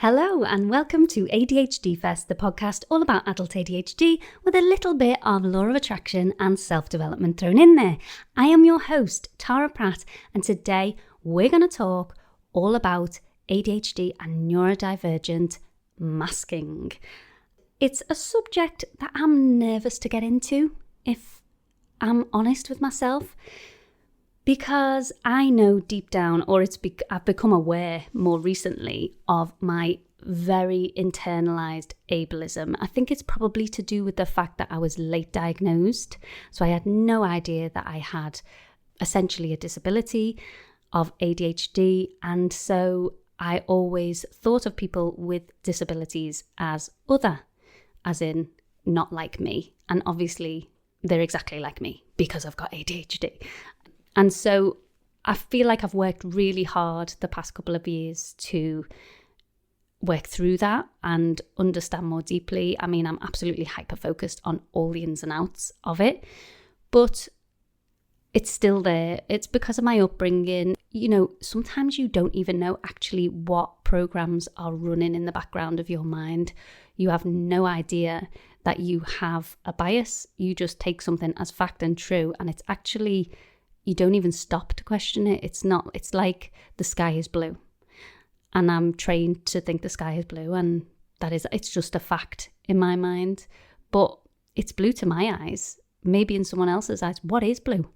Hello and welcome to ADHDFest, the podcast all about adult ADHD with a little bit of law of attraction and self-development thrown in there. I am your host, Tara Pratt, and today we're going to talk all about ADHD and neurodivergent masking. It's a subject that I'm nervous to get into, if I'm honest with myself, because I know deep down, or I've become aware more recently of my very internalized ableism. I think it's probably to do with the fact that I was late diagnosed. So I had no idea that I had essentially a disability of ADHD. And so I always thought of people with disabilities as other, as in not like me. And obviously they're exactly like me because I've got ADHD. And so I feel like I've worked really hard the past couple of years to work through that and understand more deeply. I mean, I'm absolutely hyper-focused on all the ins and outs of it, but it's still there. It's because of my upbringing. You know, sometimes you don't even know actually what programs are running in the background of your mind. You have no idea that you have a bias. You just take something as fact and true, and it's actually... you don't even stop to question it. It's like the sky is blue. And I'm trained to think the sky is blue, and it's just a fact in my mind. But it's blue to my eyes. Maybe in someone else's eyes, what is blue?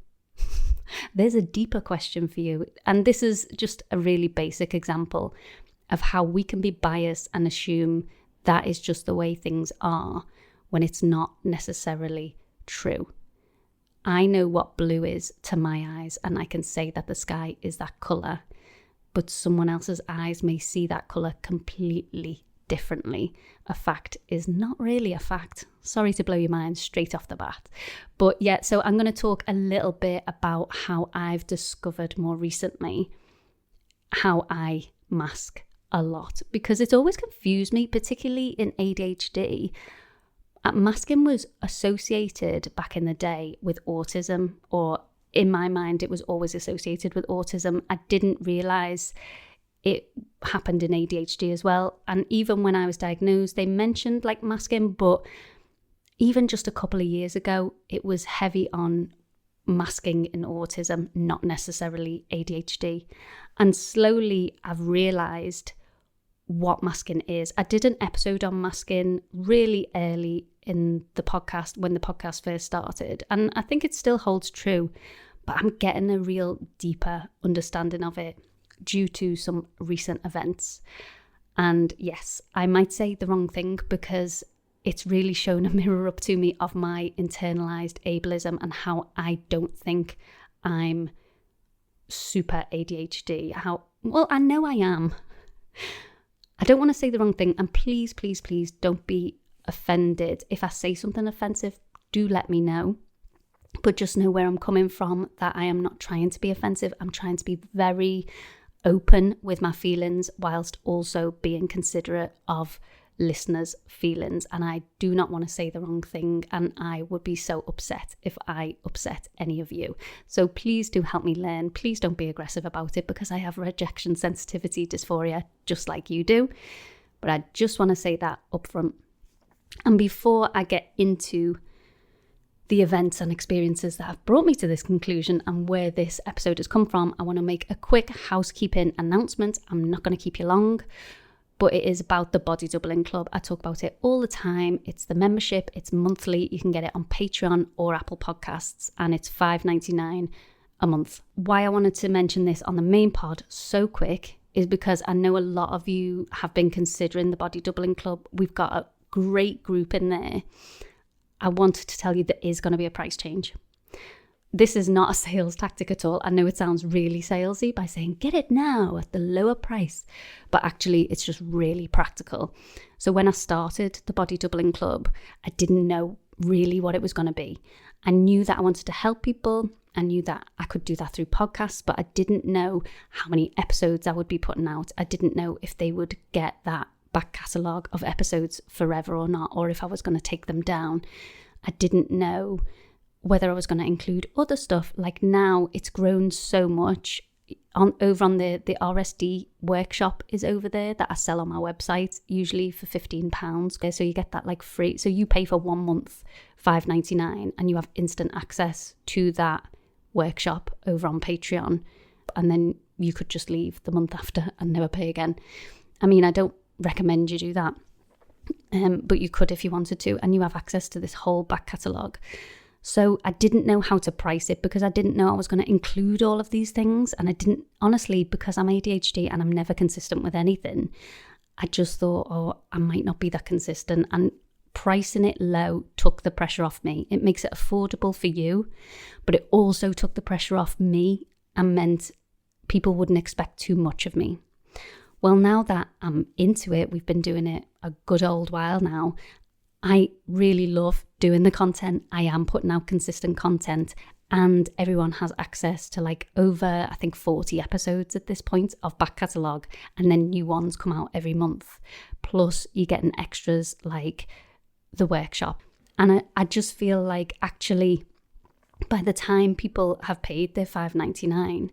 There's a deeper question for you. And this is just a really basic example of how we can be biased and assume that is just the way things are when it's not necessarily true. I know what blue is to my eyes, and I can say that the sky is that colour, but someone else's eyes may see that colour completely differently. A fact is not really a fact. Sorry to blow your mind straight off the bat. But yeah, so I'm going to talk a little bit about how I've discovered more recently how I mask a lot, because it's always confused me, particularly in ADHD. Masking was associated back in the day with autism, or in my mind, it was always associated with autism. I didn't realise it happened in ADHD as well. And even when I was diagnosed, they mentioned like masking, but even just a couple of years ago, it was heavy on masking in autism, not necessarily ADHD. And slowly I've realised what masking is. I did an episode on masking really early in the podcast, when the podcast first started, and I think it still holds true, but I'm getting a real deeper understanding of it due to some recent events. And yes, I might say the wrong thing because it's really shown a mirror up to me of my internalized ableism and how I don't think I'm super ADHD. Well, I know I am. I don't want to say the wrong thing, and please, please, please don't be offended. If I say something offensive, do let me know. But just know where I'm coming from, that I am not trying to be offensive. I'm trying to be very open with my feelings whilst also being considerate of listeners' feelings. And I do not want to say the wrong thing, and I would be so upset if I upset any of you. So please do help me learn. Please don't be aggressive about it, because I have rejection sensitivity dysphoria just like you do. But I just want to say that up front. And before I get into the events and experiences that have brought me to this conclusion and where this episode has come from, I want to make a quick housekeeping announcement. I'm not going to keep you long, but it is about the Body Doubling Club. I talk about it all the time. It's the membership. It's monthly. You can get it on Patreon or Apple Podcasts, and it's $5.99 a month. Why I wanted to mention this on the main pod so quick is because I know a lot of you have been considering the Body Doubling Club. We've got a great group in there. I wanted to tell you there is going to be a price change. This is not a sales tactic at all. I know it sounds really salesy by saying get it now at the lower price, but actually it's just really practical. So when I started the Body Doubling Club, I didn't know really what it was going to be. I knew that I wanted to help people. I knew that I could do that through podcasts, but I didn't know how many episodes I would be putting out. I didn't know if they would get that back catalogue of episodes forever or not, or if I was going to take them down. I didn't know whether I was going to include other stuff. Like now, it's grown so much. over on the RSD workshop is over there that I sell on my website, usually for £15. So you get that like free. So you pay for 1 month, $5.99, and you have instant access to that workshop over on Patreon. And then you could just leave the month after and never pay again. I mean, I don't recommend you do that, but you could if you wanted to, and you have access to this whole back catalogue. So I didn't know how to price it because I didn't know I was going to include all of these things. And I didn't, honestly, because I'm ADHD and I'm never consistent with anything, I just thought, oh, I might not be that consistent. And pricing it low took the pressure off me. It makes it affordable for you, but it also took the pressure off me and meant people wouldn't expect too much of me. Well, now that I'm into it, we've been doing it a good old while now, I really love doing the content. I am putting out consistent content, and everyone has access to like over, I think, 40 episodes at this point of back catalogue, and then new ones come out every month. Plus you're getting extras like the workshop. And I just feel like actually by the time people have paid their $5.99,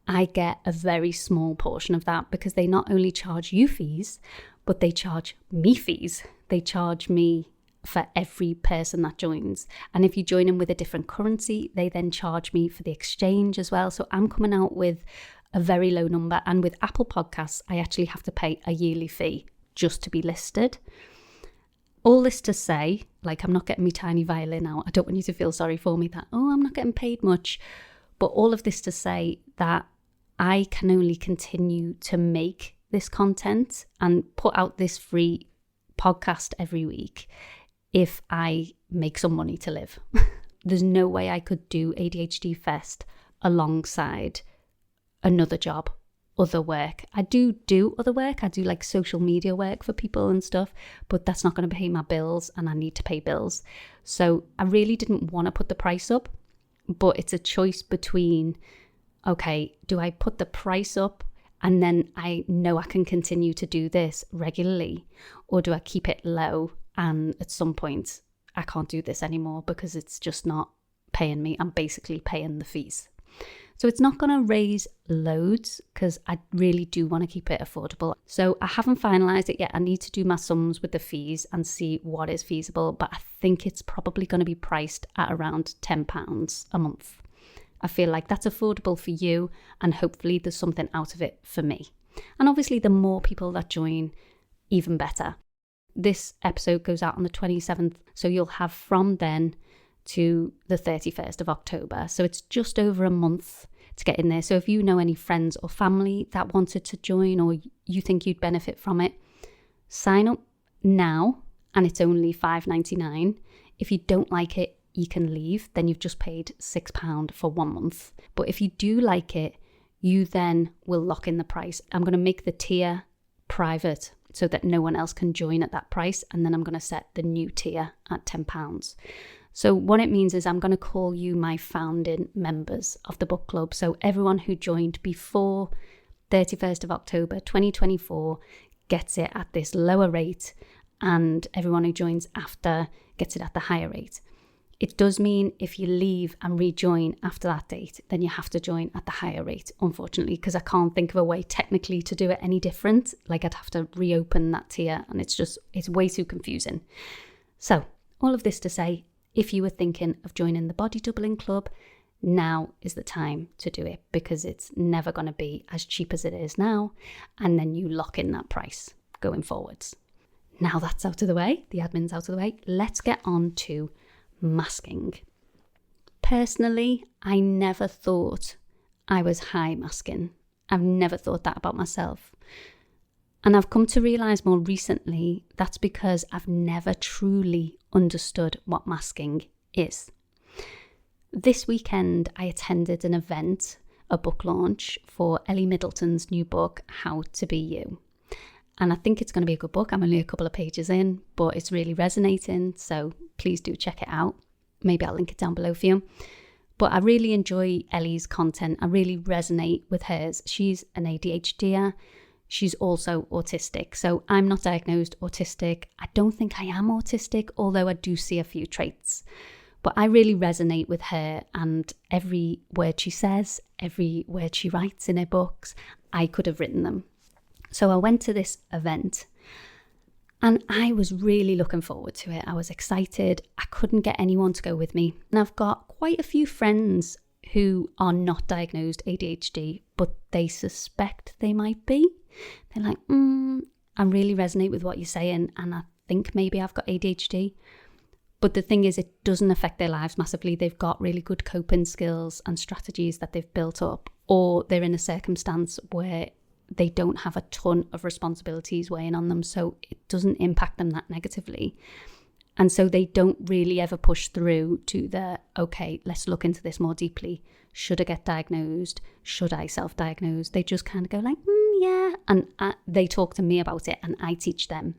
I get a very small portion of that, because they not only charge you fees, but they charge me fees. They charge me for every person that joins. And if you join in with a different currency, they then charge me for the exchange as well. So I'm coming out with a very low number. And with Apple Podcasts, I actually have to pay a yearly fee just to be listed. All this to say, like, I'm not getting me tiny violin out. I don't want you to feel sorry for me that, oh, I'm not getting paid much. But all of this to say that I can only continue to make this content and put out this free podcast every week if I make some money to live. There's no way I could do ADHDFest alongside another job, other work. I do other work. I do like social media work for people and stuff, but that's not going to pay my bills, and I need to pay bills. So I really didn't want to put the price up, but it's a choice between, okay, do I put the price up and then I know I can continue to do this regularly, or do I keep it low and at some point I can't do this anymore because it's just not paying me? I'm basically paying the fees. So it's not going to raise loads because I really do want to keep it affordable. So I haven't finalised it yet. I need to do my sums with the fees and see what is feasible, but I think it's probably going to be priced at around £10 a month. I feel like that's affordable for you, and hopefully there's something out of it for me. And obviously the more people that join, even better. This episode goes out on the 27th, so you'll have from then to the 31st of October. So it's just over a month to get in there. So if you know any friends or family that wanted to join, or you think you'd benefit from it, sign up now, and it's only $5.99. If you don't like it, you can leave. Then you've just paid £6 for 1 month. But if you do like it, you then will lock in the price. I'm going to make the tier private so that no one else can join at that price, and then I'm going to set the new tier at £10. So what it means is I'm going to call you my founding members of the book club. So everyone who joined before 31st of October 2024 gets it at this lower rate, and everyone who joins after gets it at the higher rate. It does mean if you leave and rejoin after that date, then you have to join at the higher rate, unfortunately, because I can't think of a way technically to do it any different. Like, I'd have to reopen that tier, and it's way too confusing. So all of this to say, if you were thinking of joining the Body Doubling Club, now is the time to do it, because it's never going to be as cheap as it is now, and then you lock in that price going forwards. Now that's out of the way, the admin's out of the way, let's get on to masking. Personally, I never thought I was high masking. I've never thought that about myself. And I've come to realise more recently that's because I've never truly understood what masking is. This weekend, I attended an event, a book launch for Ellie Middleton's new book, How to Be You. And I think it's going to be a good book. I'm only a couple of pages in, but it's really resonating. So please do check it out. Maybe I'll link it down below for you. But I really enjoy Ellie's content. I really resonate with hers. She's an ADHDer. She's also autistic. So I'm not diagnosed autistic. I don't think I am autistic, although I do see a few traits. But I really resonate with her, and every word she says, every word she writes in her books, I could have written them. So I went to this event and I was really looking forward to it. I was excited. I couldn't get anyone to go with me. And I've got quite a few friends who are not diagnosed ADHD, but they suspect they might be. They're like, I really resonate with what you're saying, and I think maybe I've got ADHD. But the thing is, it doesn't affect their lives massively. They've got really good coping skills and strategies that they've built up, or they're in a circumstance where they don't have a ton of responsibilities weighing on them, so it doesn't impact them that negatively. And so they don't really ever push through to the, okay, let's look into this more deeply. Should I get diagnosed? Should I self-diagnose? They just kind of go like, yeah. And they talk to me about it and I teach them.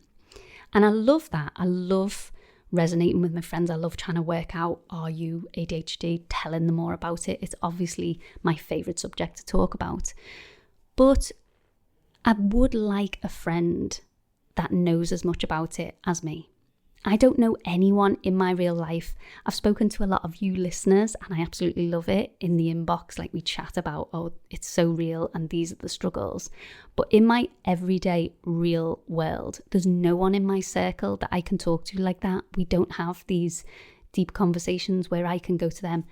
And I love that. I love resonating with my friends. I love trying to work out, are you ADHD? Telling them more about it. It's obviously my favourite subject to talk about. But I would like a friend that knows as much about it as me. I don't know anyone in my real life. I've spoken to a lot of you listeners and I absolutely love it in the inbox. Like we chat about, oh, it's so real and these are the struggles. But in my everyday real world, there's no one in my circle that I can talk to like that. We don't have these deep conversations where I can go to them.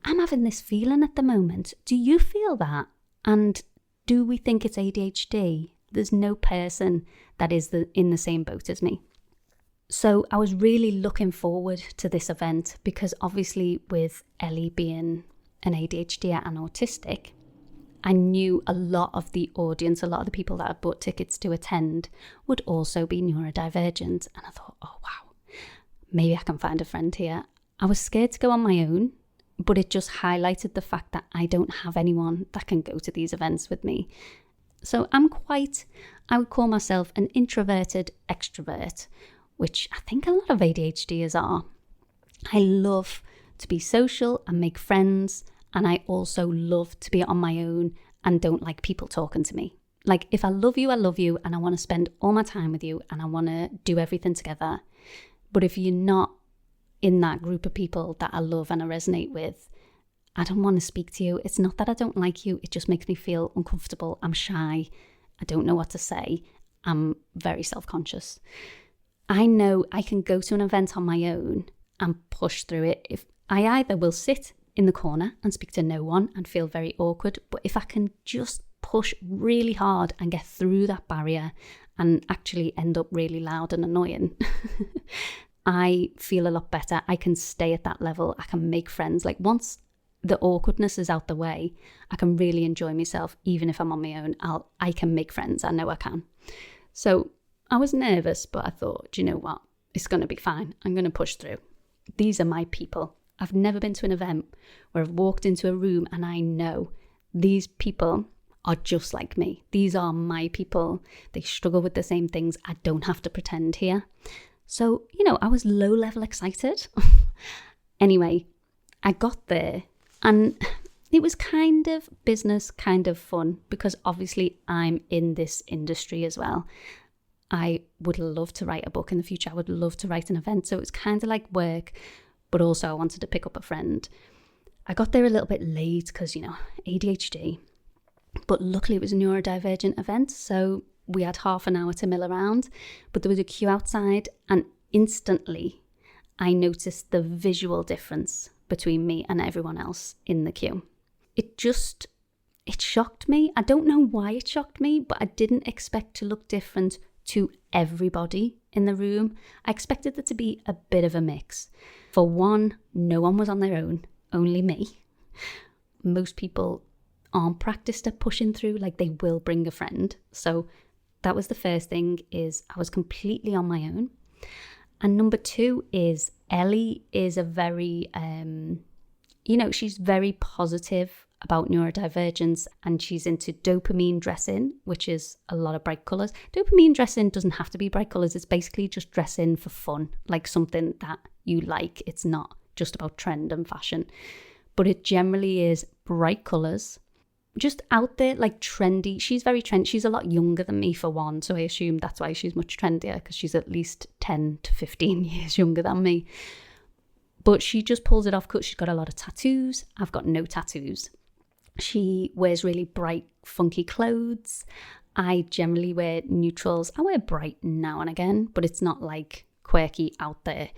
I'm having this feeling at the moment. Do you feel that? And do we think it's ADHD? There's no person that is in the same boat as me. So I was really looking forward to this event because obviously with Ellie being an ADHD and autistic, I knew a lot of the audience, a lot of the people that had bought tickets to attend would also be neurodivergent. And I thought, oh wow, maybe I can find a friend here. I was scared to go on my own, but it just highlighted the fact that I don't have anyone that can go to these events with me. So I would call myself an introverted extrovert, which I think a lot of ADHDers are. I love to be social and make friends, and I also love to be on my own and don't like people talking to me. Like if I love you, and I want to spend all my time with you and I want to do everything together. But if you're not in that group of people that I love and I resonate with, I don't want to speak to you. It's not that I don't like you, it just makes me feel uncomfortable. I'm shy, I don't know what to say, I'm very self-conscious. I know I can go to an event on my own and push through it. If I either will sit in the corner and speak to no one and feel very awkward, but if I can just push really hard and get through that barrier and actually end up really loud and annoying, I feel a lot better. I can stay at that level. I can make friends. Like once the awkwardness is out the way, I can really enjoy myself. Even if I'm on my own, I can make friends. I know I can. So I was nervous, but I thought, do you know what? It's going to be fine. I'm going to push through. These are my people. I've never been to an event where I've walked into a room and I know these people are just like me. These are my people. They struggle with the same things. I don't have to pretend here. So, I was low level excited. Anyway, I got there and it was kind of business, kind of fun, because obviously I'm in this industry as well. I would love to write a book in the future. I would love to write an event. So it was kind of like work, but also I wanted to pick up a friend. I got there a little bit late because, ADHD. But luckily it was a neurodivergent event. So we had half an hour to mill around. But there was a queue outside and instantly I noticed the visual difference between me and everyone else in the queue. It shocked me. I don't know why it shocked me, but I didn't expect to look different to everybody in the room. I expected there to be a bit of a mix. For one, no one was on their own, only me. Most people aren't practiced at pushing through, like they will bring a friend. So that was the first thing, is I was completely on my own. And number two is Ellie is a very, she's very positive about neurodivergence, and she's into dopamine dressing, which is a lot of bright colours. Dopamine dressing doesn't have to be bright colours. It's basically just dressing for fun, like something that you like. It's not just about trend and fashion, but it generally is bright colours, just out there, like trendy. She's very trendy. She's a lot younger than me for one, so I assume that's why she's much trendier, because she's at least 10 to 15 years younger than me. But she just pulls it off because she's got a lot of tattoos. I've got no tattoos. She wears really bright, funky clothes. I generally wear neutrals. I wear bright now and again, but it's not like quirky out there.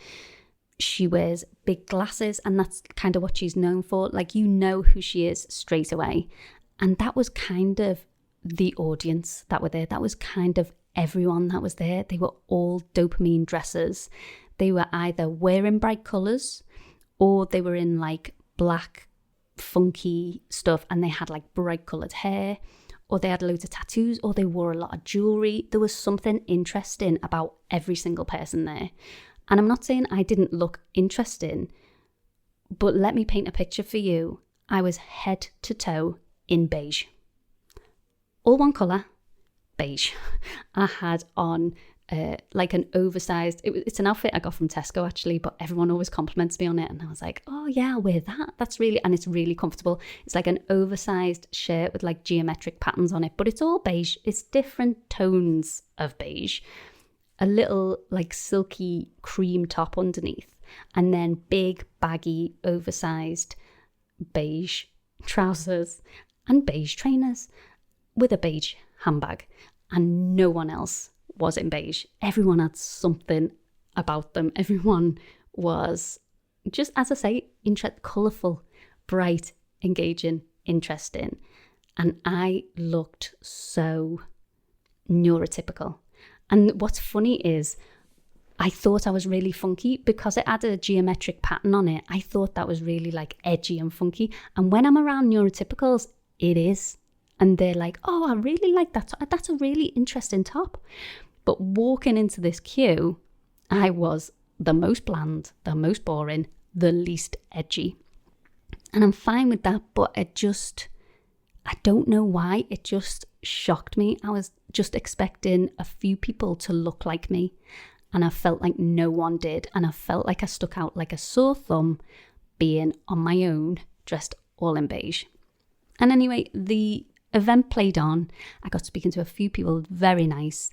She wears big glasses, and that's kind of what she's known for. Like, you know who she is straight away. And that was kind of the audience that were there. That was kind of everyone that was there. They were all dopamine dressers. They were either wearing bright colours, or they were in like black, funky stuff, and they had like bright coloured hair, or they had loads of tattoos, or they wore a lot of jewellery. There was something interesting about every single person there. And I'm not saying I didn't look interesting, but let me paint a picture for you. I was head to toe in beige. All one colour, beige. I had on like an oversized, it's an outfit I got from Tesco actually, but everyone always compliments me on it. And I was like, oh yeah, I'll wear that. And it's really comfortable. It's like an oversized shirt with like geometric patterns on it, but it's all beige. It's different tones of beige. A little like silky cream top underneath, and then big baggy oversized beige trousers and beige trainers with a beige handbag. And no one else was in beige. Everyone had something about them. Everyone was just, as I say, colourful, bright, engaging, interesting. And I looked so neurotypical. And what's funny is I thought I was really funky because it had a geometric pattern on it. I thought that was really like edgy and funky. And when I'm around neurotypicals, it is. And they're like, oh, I really like that. That's a really interesting top. But walking into this queue, I was the most bland, the most boring, the least edgy. And I'm fine with that, but I don't know why, it just shocked me. I was just expecting a few people to look like me, and I felt like no one did. And I felt like I stuck out like a sore thumb being on my own, dressed all in beige. And anyway, the event played on. I got speaking to a few people, very nice.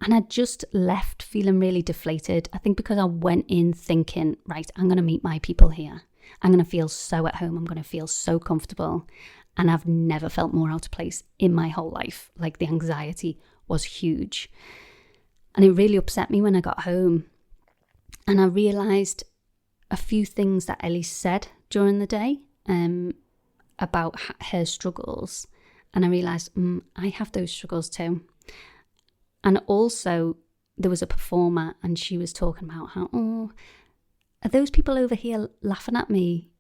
And I just left feeling really deflated. I think because I went in thinking, right, I'm going to meet my people here. I'm going to feel so at home. I'm going to feel so comfortable. And I've never felt more out of place in my whole life. Like, the anxiety was huge. And it really upset me when I got home. And I realised a few things that Ellie said during the day about her struggles. And I realised, I have those struggles too. And also, there was a performer, and she was talking about how, are those people over here laughing at me?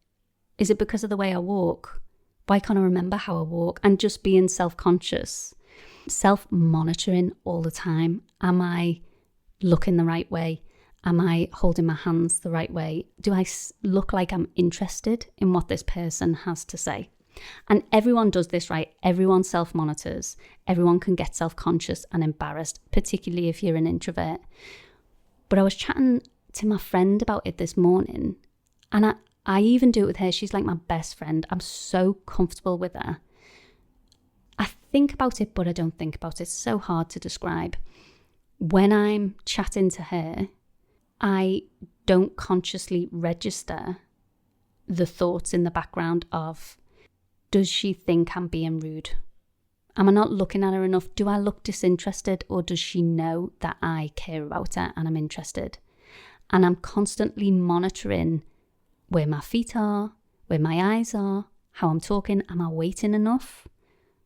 Is it because of the way I walk? Why can't I remember how I walk? And just being self-conscious, self-monitoring all the time. Am I looking the right way? Am I holding my hands the right way? Do I look like I'm interested in what this person has to say? And everyone does this, right? Everyone self-monitors. Everyone can get self-conscious and embarrassed, particularly if you're an introvert. But I was chatting to my friend about it this morning, and I even do it with her. She's like my best friend. I'm so comfortable with her. I think about it, but I don't think about it. It's so hard to describe. When I'm chatting to her, I don't consciously register the thoughts in the background of, does she think I'm being rude? Am I not looking at her enough? Do I look disinterested, or does she know that I care about her and I'm interested? And I'm constantly monitoring where my feet are, where my eyes are, how I'm talking. Am I waiting enough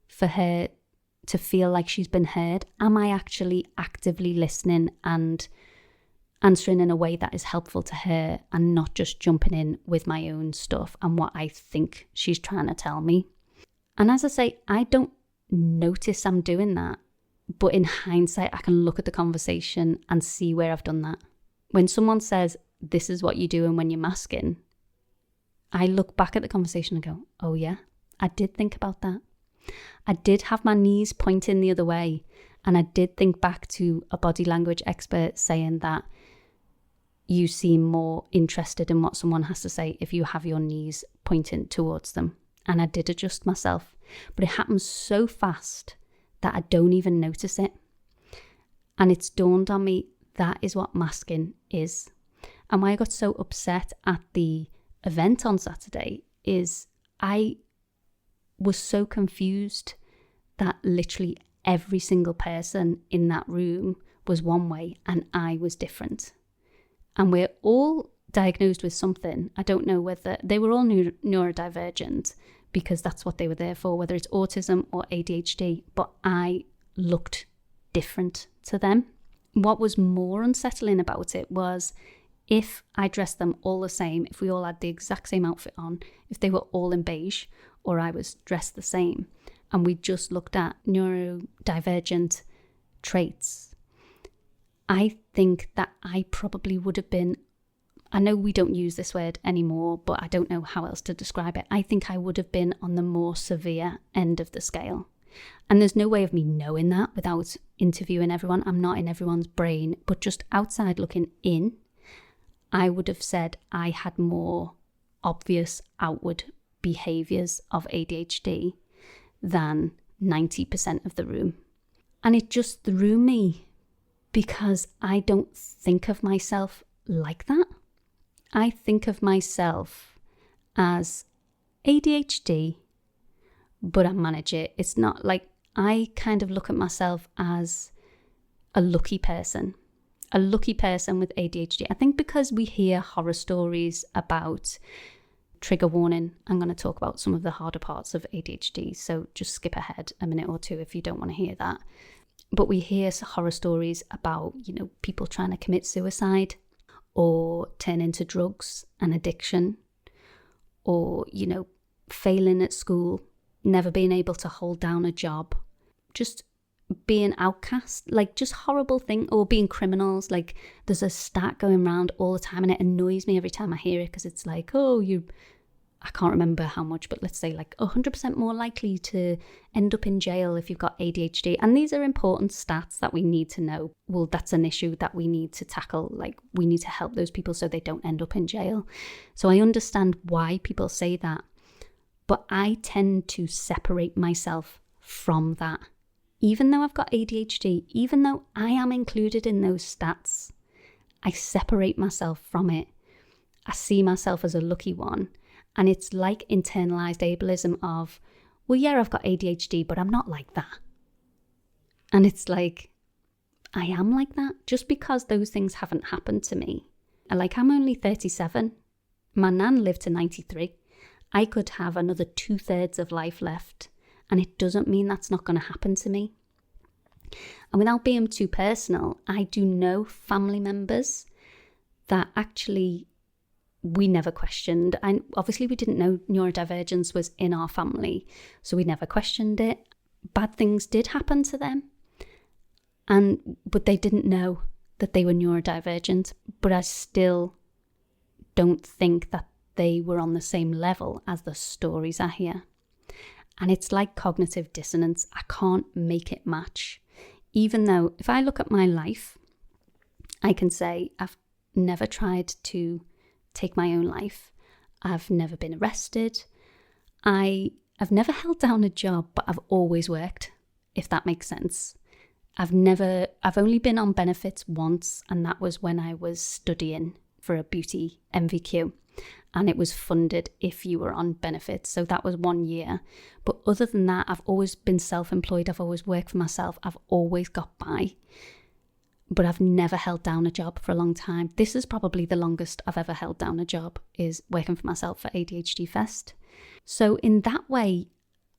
for her to feel like she's been heard? Am I actually actively listening and answering in a way that is helpful to her, and not just jumping in with my own stuff and what I think she's trying to tell me? And as I say, I don't notice I'm doing that, but in hindsight, I can look at the conversation and see where I've done that. When someone says, this is what you're doing when you're masking, I look back at the conversation and go, oh yeah, I did think about that. I did have my knees pointing the other way, and I did think back to a body language expert saying that you seem more interested in what someone has to say if you have your knees pointing towards them. And I did adjust myself, but it happens so fast that I don't even notice it. And it's dawned on me, that is what masking is. And why I got so upset at the event on Saturday is I was so confused that literally every single person in that room was one way and I was different. And we're all diagnosed with something. I don't know whether they were all neurodivergent because that's what they were there for, whether it's autism or ADHD, but I looked different to them. What was more unsettling about it was if I dressed them all the same, if we all had the exact same outfit on, if they were all in beige or I was dressed the same, and we just looked at neurodivergent traits, I think that I probably would have been, I know we don't use this word anymore, but I don't know how else to describe it. I think I would have been on the more severe end of the scale. And there's no way of me knowing that without interviewing everyone. I'm not in everyone's brain, but just outside looking in, I would have said I had more obvious outward behaviours of ADHD than 90% of the room. And it just threw me because I don't think of myself like that. I think of myself as ADHD, but I manage it. It's not like, I kind of look at myself as a lucky person with ADHD. I think because we hear horror stories about, trigger warning, I'm going to talk about some of the harder parts of ADHD, so just skip ahead a minute or two if you don't want to hear that. But we hear horror stories about, people trying to commit suicide or turn into drugs and addiction, or, failing at school, never being able to hold down a job, just being outcast, like just horrible thing, or being criminals. Like there's a stat going around all the time and it annoys me every time I hear it because it's like, I can't remember how much, but let's say like 100% more likely to end up in jail if you've got ADHD. And these are important stats that we need to know. Well, that's an issue that we need to tackle. Like we need to help those people so they don't end up in jail. So I understand why people say that, but I tend to separate myself from that. Even though I've got ADHD, even though I am included in those stats, I separate myself from it. I see myself as a lucky one. And it's like internalized ableism of, well, yeah, I've got ADHD, but I'm not like that. And it's like, I am like that just because those things haven't happened to me. Like, I'm only 37. My nan lived to 93. I could have another 2/3 of life left. And it doesn't mean that's not going to happen to me. And without being too personal, I do know family members that actually we never questioned. And obviously we didn't know neurodivergence was in our family, so we never questioned it. Bad things did happen to them, but they didn't know that they were neurodivergent. But I still don't think that they were on the same level as the stories I hear. And it's like cognitive dissonance. I can't make it match. Even though if I look at my life, I can say I've never tried to take my own life. I've never been arrested. I've never held down a job, but I've always worked, if that makes sense. I've only been on benefits once, and that was when I was studying for a beauty MVQ. And it was funded if you were on benefits. So that was 1 year. But other than that, I've always been self-employed. I've always worked for myself. I've always got by. But I've never held down a job for a long time. This is probably the longest I've ever held down a job, is working for myself for ADHDFest. So in that way,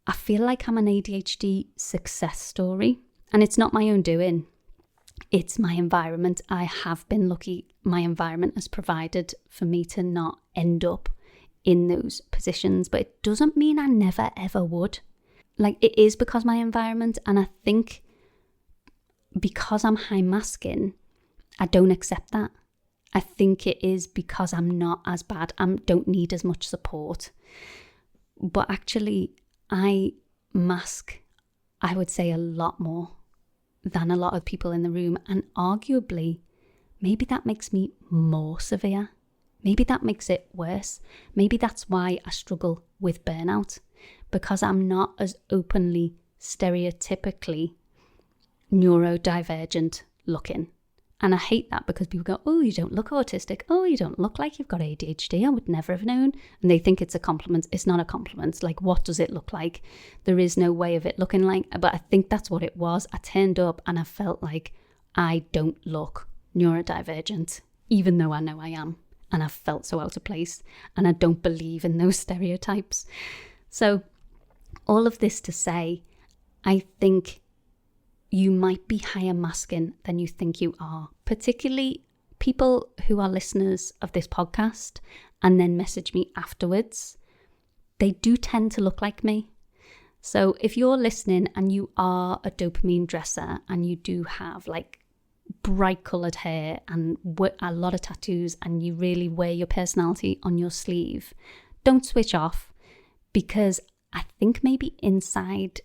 I feel like I'm an ADHD success story. And it's not my own doing. It's my environment. I have been lucky. My environment has provided for me to not end up in those positions, but it doesn't mean I never ever would. Like, it is because my environment, and I think because I'm high masking, I don't accept that. I think it is because I'm not as bad. I don't need as much support. But actually, I mask, I would say, a lot more than a lot of people in the room. And arguably, maybe that makes me more severe. Maybe that makes it worse. Maybe that's why I struggle with burnout, because I'm not as openly, stereotypically neurodivergent looking. And I hate that because people go, oh, you don't look autistic. Oh, you don't look like you've got ADHD. I would never have known. And they think it's a compliment. It's not a compliment. Like, what does it look like? There is no way of it looking like, but I think that's what it was. I turned up and I felt like I don't look neurodivergent, even though I know I am. And I felt so out of place. And I don't believe in those stereotypes. So all of this to say, I think you might be higher masking than you think you are, particularly people who are listeners of this podcast and then message me afterwards. They do tend to look like me. So if you're listening and you are a dopamine dresser and you do have like bright coloured hair and a lot of tattoos and you really wear your personality on your sleeve, don't switch off, because I think maybe inside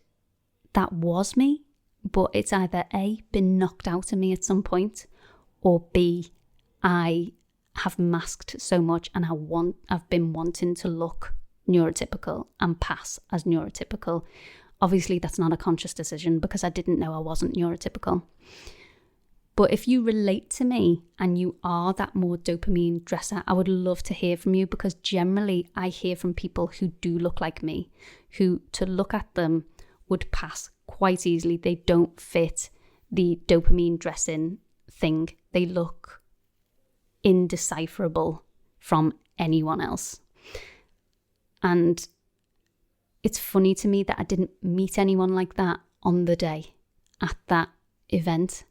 that was me. But it's either A, been knocked out of me at some point, or B, I have masked so much and I've been wanting to look neurotypical and pass as neurotypical. Obviously, that's not a conscious decision because I didn't know I wasn't neurotypical. But if you relate to me and you are that more dopamine dresser, I would love to hear from you, because generally I hear from people who do look like me, who to look at them would pass quite easily. They don't fit the dopamine dressing thing. They look indecipherable from anyone else. And it's funny to me that I didn't meet anyone like that on the day at that event.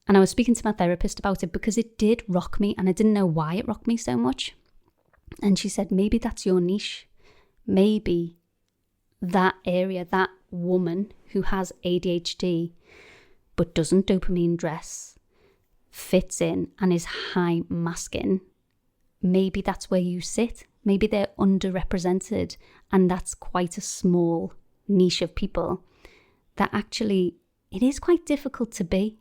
And I was speaking to my therapist about it because it did rock me and I didn't know why it rocked me so much. And she said, maybe that's your niche. Maybe that area, that woman who has ADHD but doesn't dopamine dress, fits in and is high masking, maybe that's where you sit. Maybe they're underrepresented, and that's quite a small niche of people that actually it is quite difficult to be.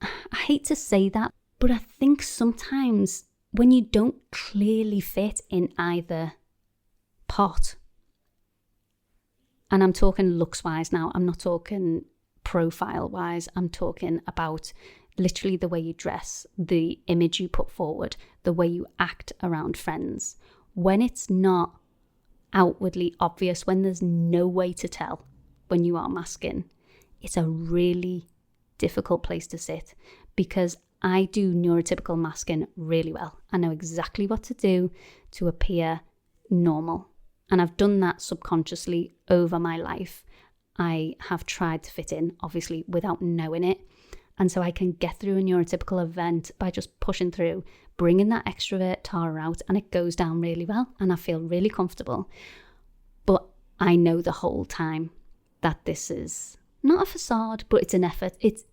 I hate to say that, but I think sometimes when you don't clearly fit in either pot, and I'm talking looks wise now, I'm not talking profile wise, I'm talking about literally the way you dress, the image you put forward, the way you act around friends. When it's not outwardly obvious, when there's no way to tell when you are masking, it's a really difficult place to sit, because I do neurotypical masking really well. I know exactly what to do to appear normal. And I've done that subconsciously over my life. I have tried to fit in, obviously, without knowing it. And so I can get through a neurotypical event by just pushing through, bringing that extrovert Tara out, and it goes down really well. And I feel really comfortable. But I know the whole time that this is not a facade, but it's an effort. It's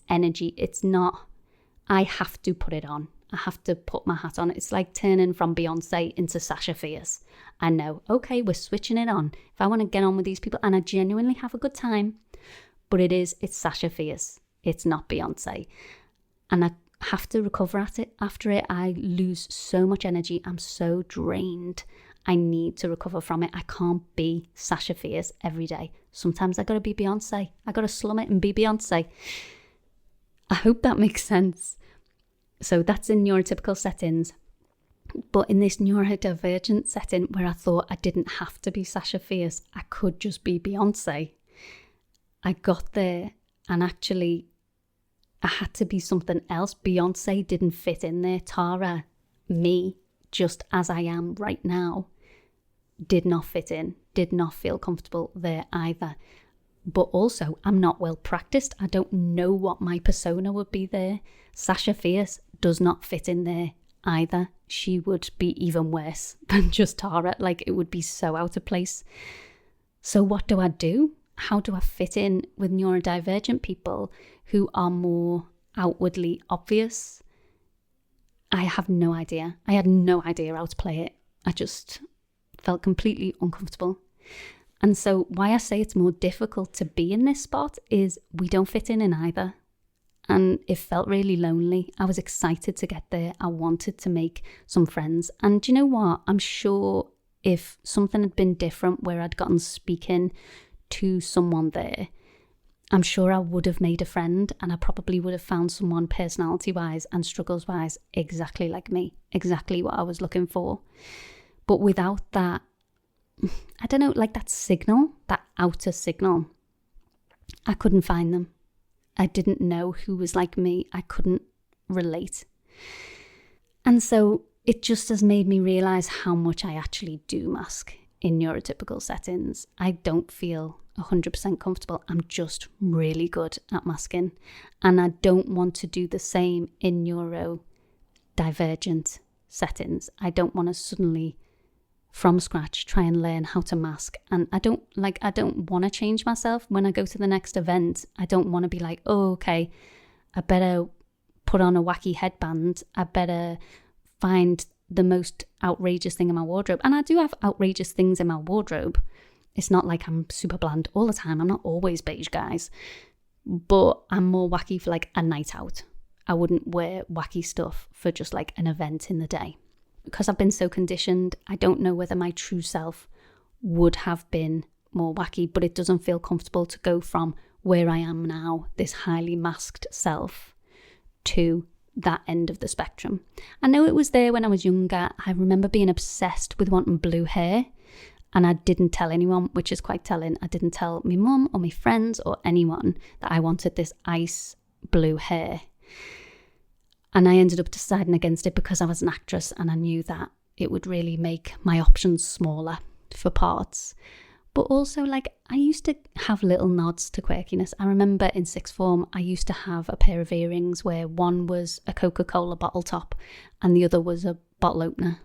energy. It's not, I have to put it on. I have to put my hat on. It's like turning from Beyonce into Sasha Fierce. I know, okay, we're switching it on. If I want to get on with these people, and I genuinely have a good time, but it's Sasha Fierce. It's not Beyonce. And I have to recover at it. After it, I lose so much energy. I'm so drained. I need to recover from it. I can't be Sasha Fierce every day. Sometimes I got to be Beyonce. I got to slum it and be Beyonce. I hope that makes sense. So that's in neurotypical settings. But in this neurodivergent setting where I thought I didn't have to be Sasha Fierce, I could just be Beyonce, I got there and actually I had to be something else. Beyonce didn't fit in there. Tara, me, just as I am right now, did not fit in, did not feel comfortable there either. But also, I'm not well practiced. I don't know what my persona would be there. Sasha Fierce does not fit in there either. She would be even worse than just Tara. Like, it would be so out of place. So what do I do? How do I fit in with neurodivergent people who are more outwardly obvious? I have no idea. I had no idea how to play it. I just felt completely uncomfortable. And so why I say it's more difficult to be in this spot is we don't fit in either. And it felt really lonely. I was excited to get there. I wanted to make some friends. And do you know what? I'm sure if something had been different where I'd gotten speaking to someone there I'm sure I would have made a friend, and I probably would have found someone personality-wise and struggles-wise exactly like me, exactly what I was looking for. But without that, I don't know, like that signal, that outer signal, I couldn't find them. I didn't know who was like me. I couldn't relate. And so it just has made me realise how much I actually do mask in neurotypical settings. I don't feel 100% comfortable. I'm just really good at masking. And I don't want to do the same in neurodivergent settings. I don't want to suddenly, from scratch, try and learn how to mask. And I don't want to change myself when I go to the next event. I don't want to be like, oh, okay, I better put on a wacky headband. I better find the most outrageous thing in my wardrobe. And I do have outrageous things in my wardrobe. It's not like I'm super bland all the time. I'm not always beige, guys. But I'm more wacky for like a night out. I wouldn't wear wacky stuff for just like an event in the day. Because I've been so conditioned, I don't know whether my true self would have been more wacky, but it doesn't feel comfortable to go from where I am now, this highly masked self, to that end of the spectrum. I know it was there when I was younger. I remember being obsessed with wanting blue hair, and I didn't tell anyone, which is quite telling. I didn't tell my mum or my friends or anyone that I wanted this ice blue hair. And I ended up deciding against it because I was an actress and I knew that it would really make my options smaller for parts. But also, like, I used to have little nods to quirkiness. I remember in sixth form, I used to have a pair of earrings where one was a Coca-Cola bottle top and the other was a bottle opener.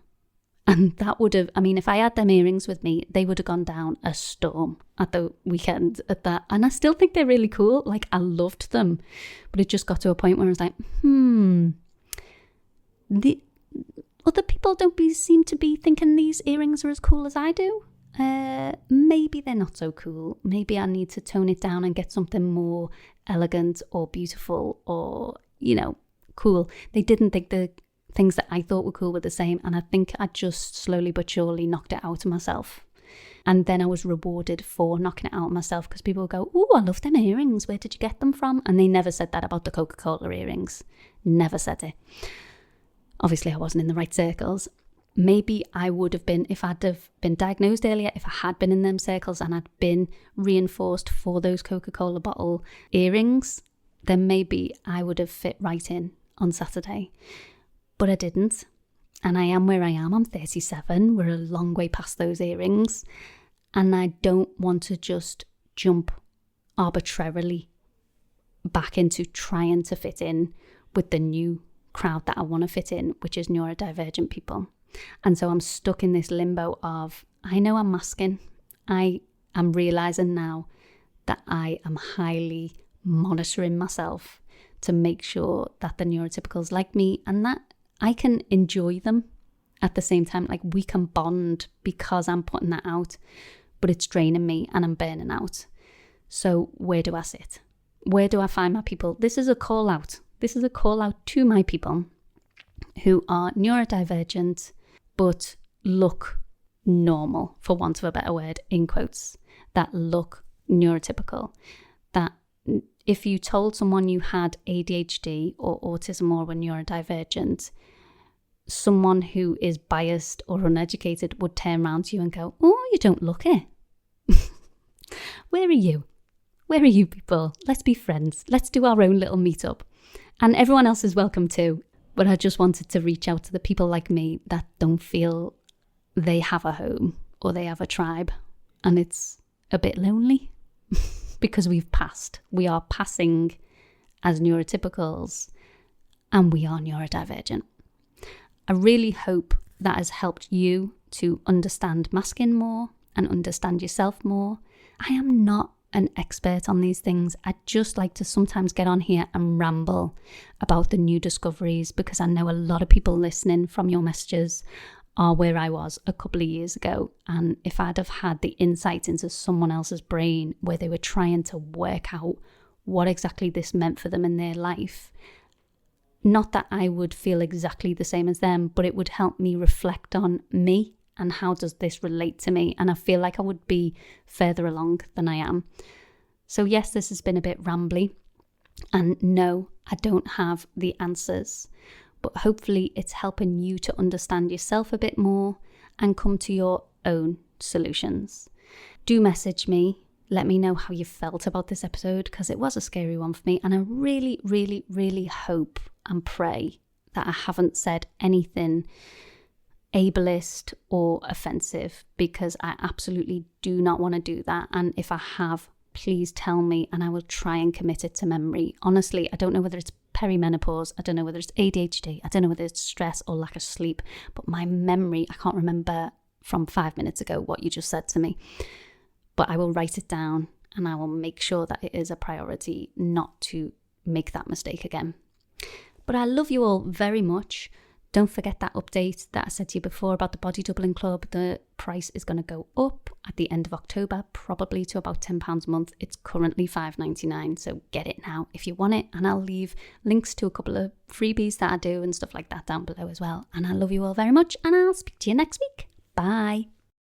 And that would have, I mean, if I had them earrings with me, they would have gone down a storm at the weekend at that. And I still think they're really cool. Like, I loved them. But it just got to a point where I was like, the other people don't seem to be thinking these earrings are as cool as I do. Maybe they're not so cool. Maybe I need to tone it down and get something more elegant or beautiful or, cool. They didn't think the things that I thought were cool were the same. And I think I just slowly but surely knocked it out of myself. And then I was rewarded for knocking it out of myself because people would go, oh, I love them earrings. Where did you get them from? And they never said that about the Coca-Cola earrings. Never said it. Obviously, I wasn't in the right circles. Maybe I would have been, if I'd have been diagnosed earlier, if I had been in them circles and I'd been reinforced for those Coca-Cola bottle earrings, then maybe I would have fit right in on Saturday. But I didn't. And I am where I am. I'm 37. We're a long way past those earrings. And I don't want to just jump arbitrarily back into trying to fit in with the new crowd that I want to fit in, which is neurodivergent people. And so I'm stuck in this limbo of, I know I'm masking. I am realizing now that I am highly monitoring myself to make sure that the neurotypicals like me and that I can enjoy them at the same time. Like, we can bond because I'm putting that out, but it's draining me and I'm burning out. So where do I sit? Where do I find my people? This is a call out. This is a call out to my people who are neurodivergent, but look normal, for want of a better word, in quotes, that look neurotypical. That if you told someone you had ADHD or autism or were neurodivergent, someone who is biased or uneducated would turn around to you and go, oh, you don't look it. Where are you? Where are you people? Let's be friends. Let's do our own little meetup. And everyone else is welcome too. But I just wanted to reach out to the people like me that don't feel they have a home or they have a tribe. And it's a bit lonely because we've passed. We are passing as neurotypicals and we are neurodivergent. I really hope that has helped you to understand masking more and understand yourself more. I am not an expert on these things. I just like to sometimes get on here and ramble about the new discoveries because I know a lot of people listening from your messages are where I was a couple of years ago. And if I'd have had the insight into someone else's brain where they were trying to work out what exactly this meant for them in their life, not that I would feel exactly the same as them, but it would help me reflect on me and how does this relate to me? And I feel like I would be further along than I am. So yes, this has been a bit rambly, and no, I don't have the answers, but hopefully it's helping you to understand yourself a bit more and come to your own solutions. Do message me. Let me know how you felt about this episode, because it was a scary one for me, and I really, really, really hope and pray that I haven't said anything ableist or offensive, because I absolutely do not want to do that. And if I have, please tell me and I will try and commit it to memory. Honestly, I don't know whether it's perimenopause, I don't know whether it's ADHD, I don't know whether it's stress or lack of sleep, but my memory, I can't remember from 5 minutes ago what you just said to me. But I will write it down and I will make sure that it is a priority not to make that mistake again. But I love you all very much. Don't forget that update that I said to you before about the Body Doubling Club. The price is going to go up at the end of October, probably to about £10 a month. It's currently $5.99, so get it now if you want it. And I'll leave links to a couple of freebies that I do and stuff like that down below as well. And I love you all very much, and I'll speak to you next week. Bye.